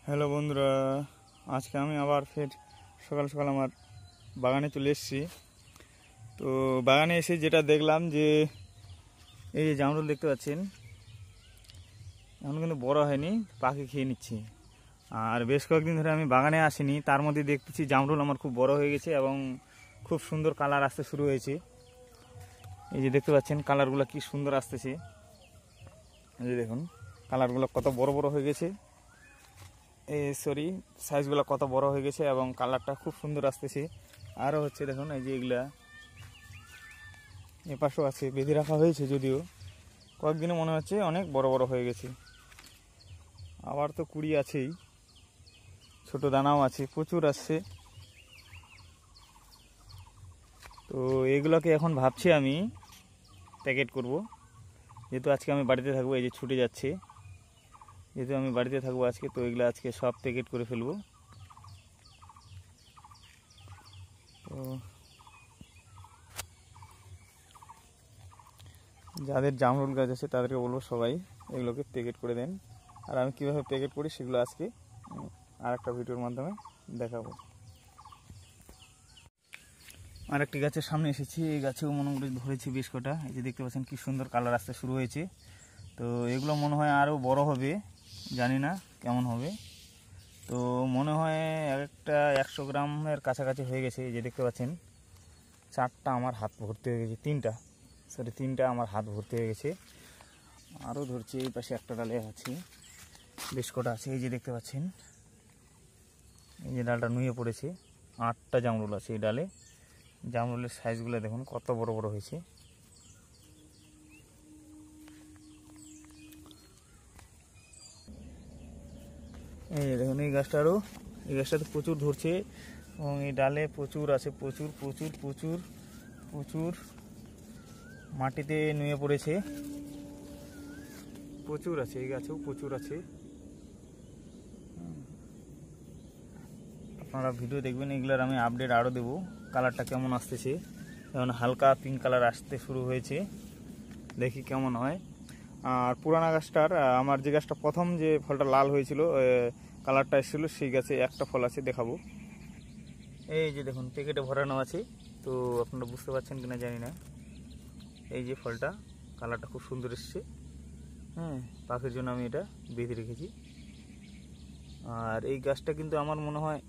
Hello বন্ধুরা, আজকে আমি আবার ফের সকাল সকাল আমার বাগানে চলে এসেছি। তো বাগানে এসে যেটা দেখলাম যে এই যে জামরুল দেখতে পাচ্ছেন, এখন কিন্তু বড় হয়নি, পাখি খেয়ে নিচ্ছে। আর বেশ কয়েকদিন ধরে আমি বাগানে আসিনি, তার মধ্যে দেখতেছি জামরুল আমার খুব বড় হয়ে গেছে এবং খুব সুন্দর কালার আসতে শুরু হয়েছে। এই যে দেখতে পাচ্ছেন কালারগুলো কি সুন্দর আসতেছে। এই যে দেখুন কালারগুলো কত বড় বড় হয়ে গেছে, সাইজগুলো কত বড় হয়ে গেছে এবং কালারটা খুব সুন্দর আসতেছে। আরও হচ্ছে দেখুন এই যে এগুলা এপাশেও আছে, বেঁধে রাখা হয়েছে, যদিও কয়েকদিনে মনে হচ্ছে অনেক বড় বড় হয়ে গেছে। আবার তো কুড়ি আছেই, ছোট দানাও আছে, প্রচুর আসছে। তো এগুলোকে এখন ভাবছি আমি প্যাকেট করব, যেহেতু আজকে আমি বাড়িতে থাকবো। এই যে ছুটে যাচ্ছে, যেহেতু আমি বাড়িতে থাকবো আজকে, তো এগুলো আজকে সব প্যাকেট করে ফেলবো। তো যাদের জামরুল গাছ আছে তাদেরকে বলবো সবাই এগুলোকে প্যাকেট করে দেন। আর আমি কীভাবে প্যাকেট করি সেগুলো আজকে আর একটা ভিডিওর মাধ্যমে দেখাবো। আরেকটি গাছের সামনে এসেছি, এই গাছেও মনে করে ধরেছি বেশ কটা। এই যে দেখতে পাচ্ছেন কি সুন্দর কালার আসতে শুরু হয়েছে। তো এগুলো মনে হয় আরও বড় হবে, জানি না কেমন হবে। তো মনে হয় একটা 100 গ্রামের কাছাকাছি হয়ে গেছে। এই যে দেখতে পাচ্ছেন চারটা আমার হাত ভর্তি হয়ে গেছে, তিনটা আমার হাত ভর্তি হয়ে গেছে। আরও ধরছি, এই পাশে একটা ডালে আছে, বেশ কটা আছে। এই যে দেখতে পাচ্ছেন এই যে ডালটা নুয়ে পড়েছে, 8টা জামরুল আছে এই ডালে। জামরুলের সাইজগুলো দেখুন কত বড় বড় হয়েছে। এই দেখুন এই গাছটাতে প্রচুর ধরছে এবং এই ডালে প্রচুর আছে, প্রচুর প্রচুর প্রচুর প্রচুর মাটিতে নুয়ে পড়েছে, প্রচুর আছে। এই গাছেও প্রচুর আছে। আপনারা ভিডিও দেখবেন, এগুলার আমি আপডেট আরও দেবো কালারটা কেমন আসতেছে। যেমন হালকা পিঙ্ক কালার আসতে শুরু হয়েছে, দেখি কেমন হয়। আর পুরানা গাছটার, আমার যে গাছটা প্রথম যে ফলটা লাল হয়েছিল, কালারটা এসেছিলো, সেই গাছে একটা ফল আছে, দেখাবো। এই যে দেখুন প্যাকেটে ভরানো আছে, তো আপনারা বুঝতে পারছেন কিনা জানি না। এই যে ফলটা, কালারটা খুব সুন্দর এসছে। পাখির জন্য আমি এটা বেঁধে রেখেছি। আর এই গাছটা কিন্তু আমার মনে হয়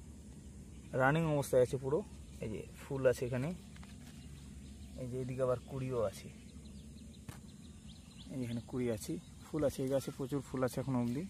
রানিং অবস্থায় আছে পুরো। এই যে ফুল আছে এখানে, এই যে এদিকে আবার কুড়িও আছে। এই এখানে কুড়ি আছে, ফুল আছে, এই গাছে প্রচুর ফুল আছে এখনো অবধি।